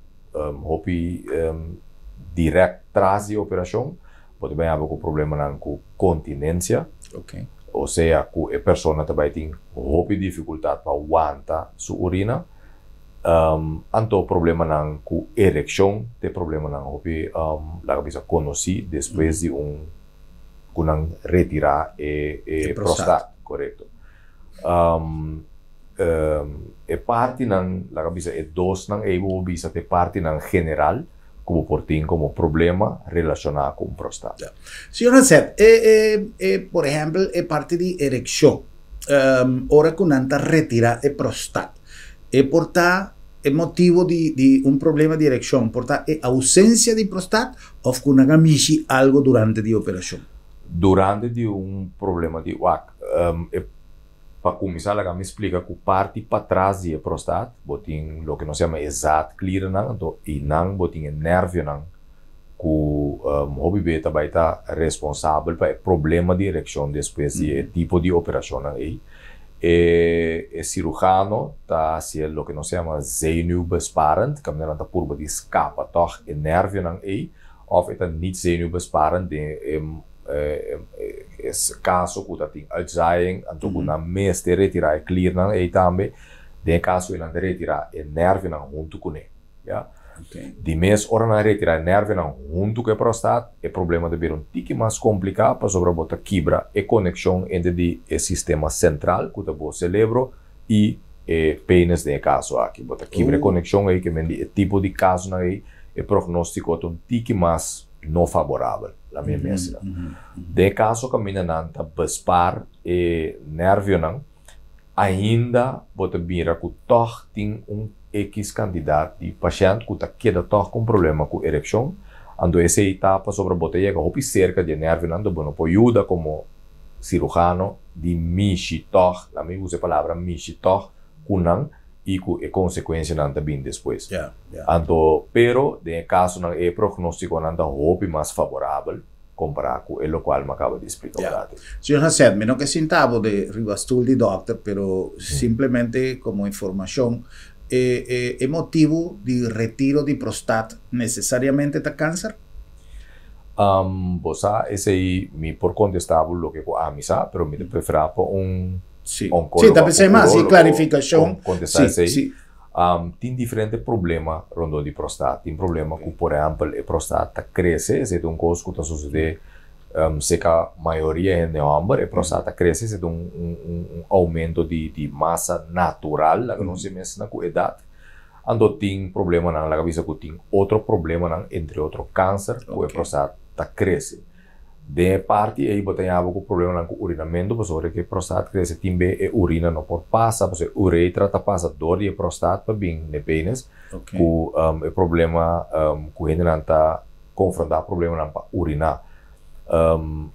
B: direct tras de operação, pode bem haver com problema na continência,
A: ok.
B: ou seja, que a pessoa também tem dificuldade para aguentar sua urina, anto problema na ereção, tem problema na la bisa conheci depois de retirar e prostat, correto. E parte nan la bisa e dos nan e bisa te parte nan general como portin como problema relacionado com prostat.
A: Yeah. Senhor Seth, por exemplo, parte de erecção, ora que nanta retira e prostat, porta é motivo de problema de erecção, porta ausência de prostat ou que não mishi algo durante a operação?
B: Durante de problema de para começar, ela me explica que parte para trás de prostat, botin lo que nós chama exato clear não, e não botin nervo não, que hobby beta vai estar responsável para problema de ereção depois de tipo de operação aí. E cirurgiano tá fazendo o que nós chama zenuwbesparend, que é uma curva de escapa, toch, e nervo não aí, ou é niet zenuwbesparend, esse caso que tem Alzheimer, então que na mês de retirar clear não aí também, de caso ele não retirar e nervo não junto com ele, já. De mês hora não retirar nervo não junto com a prostat, é problema de ver tique mais complicado para sobrebotar quebra e conexão entre o sistema central que o cérebro e pênis de caso aqui, botar quebra e conexão aí que é tipo de caso aí é prognóstico um tique mais não favorável, la minha mestra. De caso caminha nanta bespar e nervio não, ainda bota mira que toch tem X candidato de paciente que queda toch com problema com ereção, ando essa etapa sobre bota chega hopi cerca de nervio não, bueno, pode ajuda como cirurgiano de mishi toch, la minha usa a palavra mishi toch, kunang e com a consequência não também depois. Então, pero de caso não é prognóstico não da hope mais favorável comparado com o qual me acaba de explicar.
A: Senhor Seth, menos que sintavo de ribastul de doctor, pero simplemente como informação, é motivo de retiro de prostat necessariamente está câncer?
B: Você esse aí me por contestar o que eu amisa, pero me prefere por
A: Sim, está pensando mais em clarificação.
B: Sim. Tem diferentes problemas rondo de prostat. Tem problema que, por exemplo, a prostat cresce, esse é coisa que está sucedendo, se a maioria é homem, a prostat cresce, esse é aumento de massa natural, que não se menciona com a idade. Então, tem problema na cabeça que tem outro problema, entre outros câncer, que a prostat cresce. De parte aí botem água com problema com urinamento, porque que prostat cresce timbe e urina não por passa, porque uretra tá passa dor de prostat para bem ne pênis, com o problema com ele não tá confrontar problema não para urinar,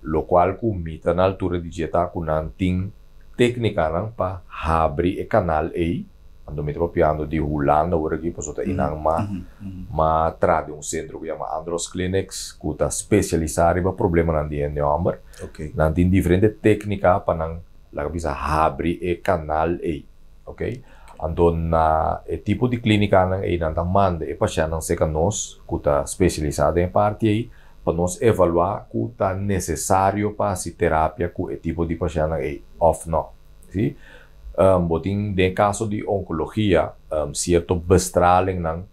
B: lo qual com mita na altura de dieta com não tem técnica não para abrir o canal aí, ando me tropiando de Holanda agora aqui para soltar inang ma trade centro que chama Andros Clinics que está especializado em problema na de homem, não tem diferente técnica para não la bisa abrir o canal aí, ok? Então na tipo de clínica aí não manda e paciente não seca nós que está especializado em parte aí para nós evaluar que está necessário para se terapia com o tipo de paciente aí ou não, sim? De caso de oncologia, certo bestraling ng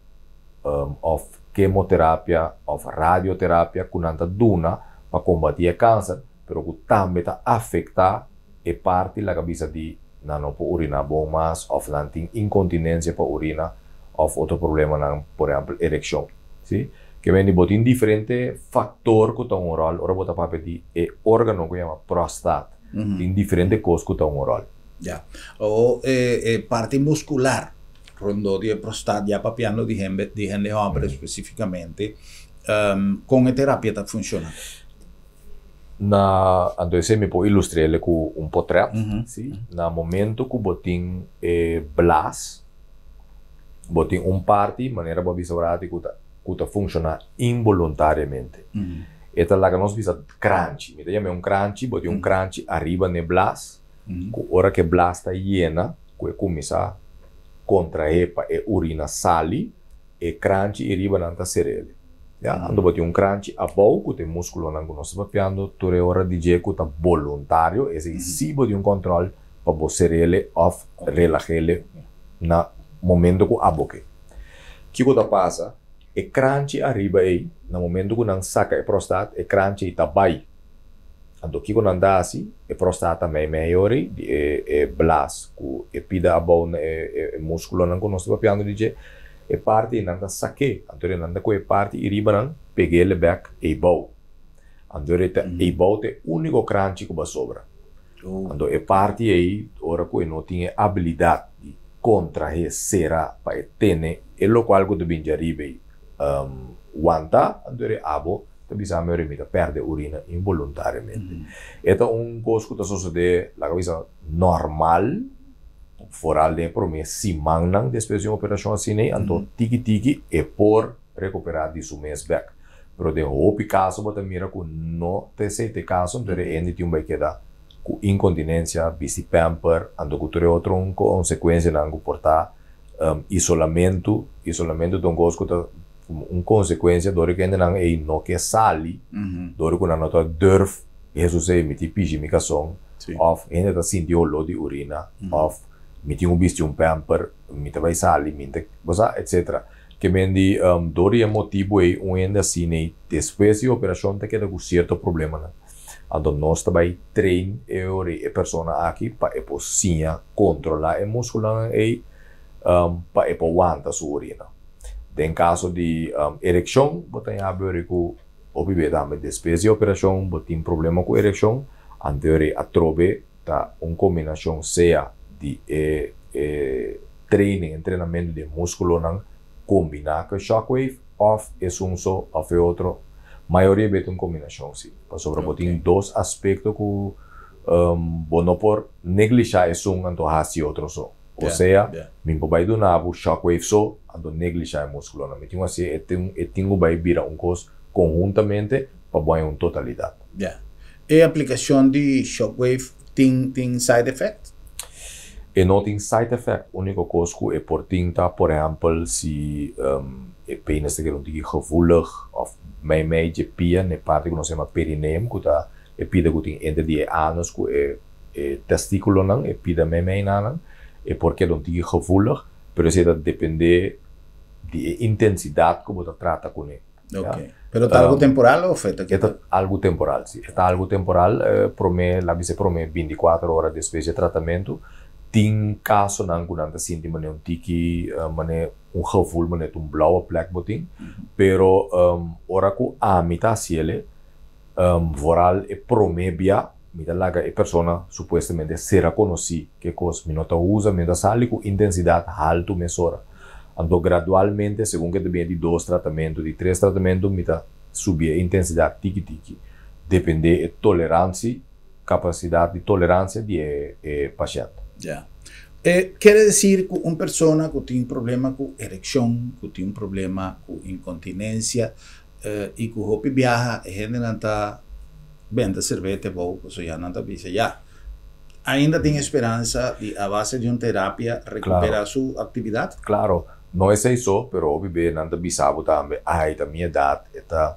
B: of quimioterapia ou radioterapia que nanta duna para combater o câncer, pero que também está afetar a parte da cabeça de não pode urinar bom mais, ou não tem incontinência para urinar, ou outro problema, não, por exemplo, ereção. Sim? Que vem de botar diferente fator que está um rol, ora botar para pedir é órgano que chama próstata, tem diferente coisas que está um rol.
A: Ya. O parte muscular, rondo de prostate, ya papiando de gente hombre especificamente, com a terapia está funcionando.
B: Então, você me pode ilustrar com portrait, sim? No momento que botin blas, botin parte, maneira para visualizar que está funciona involuntariamente. Esta é a que nós visa crunch. Me chama crunch, botin crunch arriba ne blas, hora que blas está llena, que começa a contrair e urina sali, e crunch arriba não está serele. Ja, ando botar crunch a pouco, tem músculo não nós papiando, toda hora DJ que está voluntário, e se se botar controle para você ele off relaxar ele na momento que aboque. Que coisa passa? E crunch arriba aí, no momento que não saca a próstata, e crunch está bai. Ando que quando anda assim, a próstata também melhora, e blas, que pida a bom e músculo não nós papiando DJ. E parte nanda saque, então nanda com a parte e riba não peguei ele back e bau, então e bau é o único crunch que vai sobra, então a parte aí ora que não tinha habilidade de contrair será para ter e lo qual que devia arriba aguenta, então abo também se me remita perde urina involuntariamente, então coisa que está sucedendo la cabeça normal foral de por mim se mangnang depois de uma operação assim então tiki é por recuperar de seu mês back, pero de hope caso bota mira que não te sei te caso então ainda tem vai quedar com incontinência, bisi pamper, ando que ter outra consequência não portar isolamento de coisa que consequência do que ainda não é não que sali, do que não tá durf, Jesus é miti pigimicação, of ainda tá sentindo o de urina, of mi tinha visto pamper, mi vai sali, mi etc. Que mendi dori motivo é ainda assim, depois da operação te queda com certo problema, né? Então nós também trein a pessoa aqui para poder controlar a musculatura e para aguentar sua urina. Em caso de ereção, botem a ver que obviamente depois da operação, botem problema com ereção, anterior a trobe tá combinação seja de treinamento de músculo não combinar com shockwave of um só of outro maioria é uma combinação sim para sobrepoter dois aspectos que não por negligenciar então assim outro só ou seja me vai do nabo shockwave só então negligenciar músculo não então assim tenho vai virar coisa conjuntamente para uma totalidade.
A: E a aplicação de shockwave tem side effect?
B: E não tem side effect, o único coisa que é por tinta, por exemplo, se é pênis que não tem gevoelig, ou meio de pia, na parte que nós chama perineum, que tá é pida que tem entre de anos, que é testículo não, é pida meio não, é porque não tem gevoelig, pero isso depende de intensidade que você trata com ele.
A: Ok. Pero está algo temporal ou feito aqui?
B: É algo temporal, sim. Está algo temporal, lá vice promete 24 horas depois de tratamento. Tem caso não que sinti mané tiki mané gevoel mané blauwe plek boting, pero ora que a mitad ciele vooral e promebia mitad laga e persona supuestamente será conheci que cos minota usa minta sali com intensidade alto mesora. Então gradualmente, segundo que depende de 2 tratamentos, de 3 tratamentos, mitad subir a intensidade tiki depende de tolerância, capacidade de tolerância de paciente.
A: Ya. Quer dizer que uma pessoa que tem problema com ereção, que tem problema com incontinência e que hopi viaja, a gente não está vendo cerveja boa, isso já não está bisa. Já. Ainda tem esperança de, a base de uma terapia, recuperar sua atividade?
B: Claro. Não é isso, mas obviamente não está bisa também. Da minha idade, está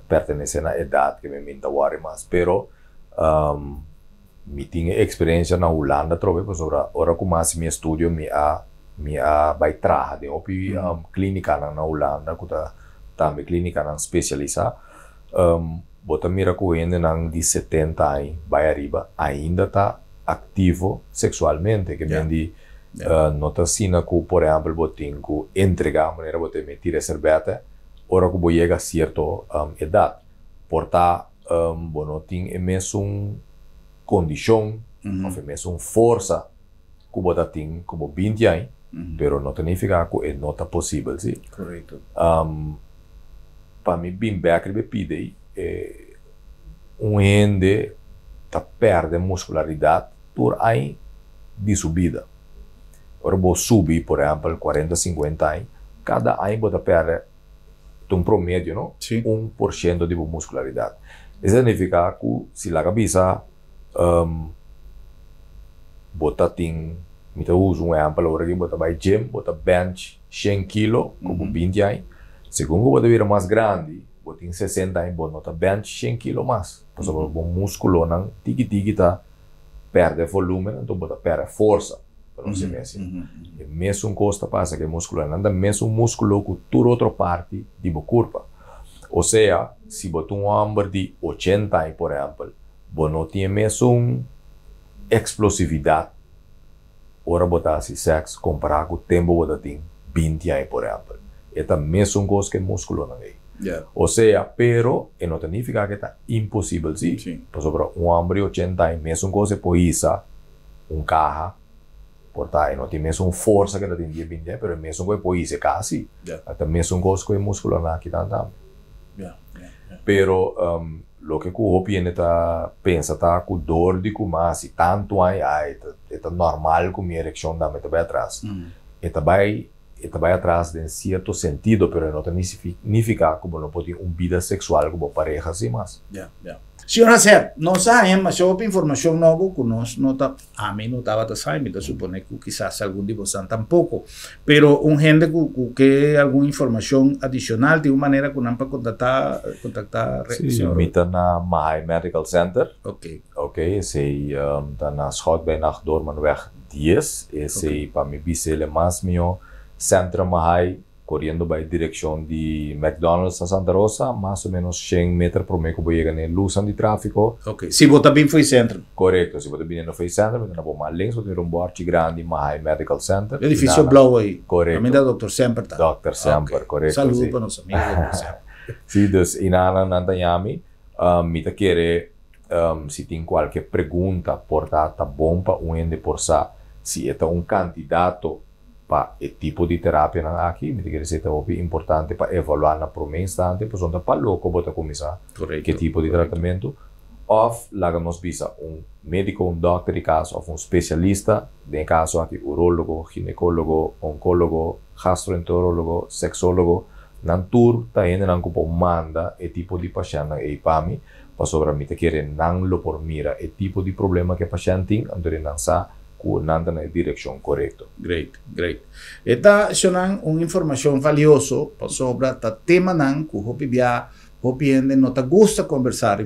B: pertence à idade que me minta worry mais. Pero mi tinha experiência na Holanda trove sobre ora como assim meu estudo me a vai trazer de opi clínica na Holanda que tá também clínica não especializada, bota mira com ele não de 70 anos, vai arriba, ainda está ativo sexualmente, que vem de nota sina que, por exemplo, botin que entregar a maneira bote meter a cerveja, ora que bote chega a certa idade, porta bono tem mesmo condição, ou mesmo força que bote tem como 20 anos, pero não significa que é não possível, sim.
A: Correto.
B: Para mim, bem bem pide gente tá perde muscularidade por aí de subida. Ora, vou subir, por exemplo, 40, 50 anos, cada ano você perde um promédio, não?
A: Sim.
B: 1% de muscularidade. Isso significa que se a cabeça você tem, eu uso exemplo, agora que você vai gym, você bench 100 kg, como 20 anos, segundo você vira mais grande, você tem 60 anos, você bench 100 kg mais. Por exemplo, o músculo não tiki tá perde volume, então você perde força. Não se mexe. E mesmo coisa passa que o músculo não é mesmo músculo que toda outra parte do corpo. Ou seja, se você um homem de 80 anos, por exemplo, você não tem mesmo explosividade. Ora, você faz sexo comparado com o tempo que você tem 20 anos, por exemplo. É a mesma coisa que o músculo não é.
A: Yeah.
B: Ou seja, pero não significa que está impossível, sim. Por exemplo, um homem de 80 anos, mesmo coisa pode ir carro, portanto, não tem mesmo força que ele tem de 20 anos, mas mesmo que pode ir casi. Até mesmo coisa que o músculo não aqui também. Pero, lo que o piene tá pensa tá com dor de como se tanto aí é normal que minha ereção também vai atrás. Vai atrás em certo sentido, pero não significa que não pode ter uma vida sexual com pareja assim mais.
A: Senhor Hacer, nós sabemos sobre informação nova que nós não tá, a mim não estava a saber, então supone que quizás algum de vocês tampouco, pero gente que alguma informação adicional de uma maneira que não para contactar
B: senhor. Sim, está na Mahai Medical Center.
A: Ok,
B: sei está na Schoutbijnacht Dormanweg 10, esse para mim bisele mais meu centro Mahai correndo by direção de McDonald's a Santa Rosa, mais ou menos 100 metros por meio que vou chegar na luz de tráfego.
A: Ok, se você bem foi centro.
B: Correto, se você bem não foi centro, você não pode mais links, você tem board grande, Mahai Medical Center.
A: Edifício Blau aí.
B: Correto.
A: Também da Dr. Semper, tá?
B: Dr. Semper, correto.
A: Saludo para nossos amigos Dr. Semper.
B: Sim, dus inana nantanyami, me querer, se tem qualquer pergunta, porta tá bom para ende por se é candidato para o tipo de terapia aqui, me quer dizer que é importante para evaluar na primeira instante, por exemplo, para logo bota começar que tipo de tratamento, ou lá nos visa médico, doctor de caso, ou especialista, de caso aqui urólogo, ginecólogo, oncólogo, gastroenterólogo, sexólogo, nan tour ta ainda não como manda o tipo de paciente aí para mim, para sobre mim te querer não lo por mira o tipo de problema que o paciente tem, então não sa nanda na direção correta.
A: Great. Esta é uma informação valiosa sobre o tema que o cliente não gosta de conversar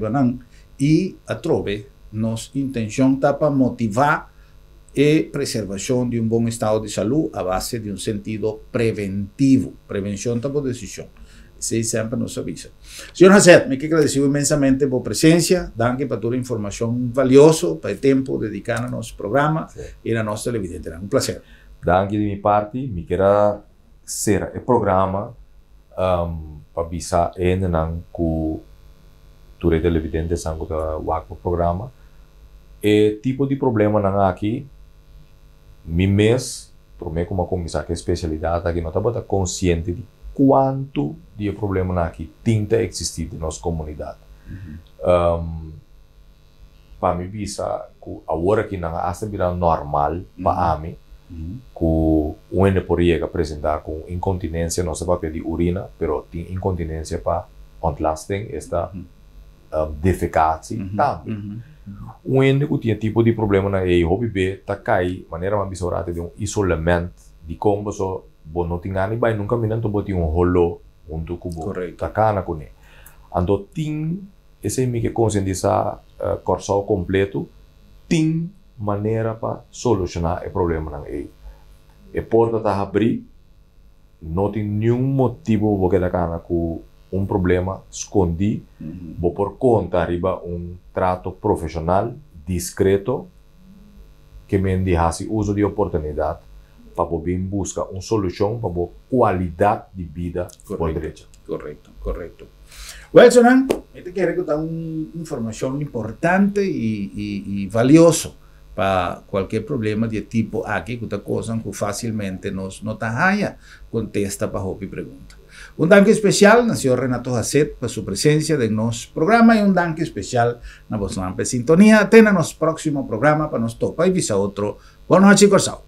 A: e a trove nossa intenção está para motivar a preservação de bom estado de saúde a base de sentido preventivo. Prevenção está por decisão. Isso sempre nos avisa. Senhor Hacer, me quero agradecer imensamente por presença, danke para toda a informação valiosa, para o tempo dedicado a nosso programa e a nossa televidente. Um prazer.
B: Danke de minha parte, me quero ser o programa para avisar ainda que toda a televidente sangue da o programa. E tipo de problema não aqui, me mês, por mim como começar que especialidade aqui não está consciente de quanto de problema aqui tem existir na nossa comunidade. Para mim, bisa que agora que não há virar normal para mim, que o ene poderia apresentar com incontinência, não se papel de urina, pero tem incontinência para ontlasting, esta defecatie também. O ene que tinha tipo de problema na hobby B, tá cai, maneira mais bizarra de isolamento, de como só não tinha nem vai nunca me nanto boti holo junto com tá cana com ele. Ando tem esse me que conscientizar corso completo, tem maneira para solucionar o problema na E porta tá abrir, no tem nenhum motivo porque da cana com problema escondi, vou por conta arriba trato profissional, discreto, que me deixasse uso de oportunidade para poder buscar solução para a qualidade de vida por direito.
A: Correcto. Wilson, te quiero contar una información importante y valiosa para cualquier problema de tipo aquí, que otra cosa que fácilmente nos haya contesta para la pregunta. Un danke especial nació Renato Hasset por su presencia en nuestro programa y un danke especial a vos sintonía. Ten a nuestro próximo programa para nos topa y visa otro. Boa noite, Corsao.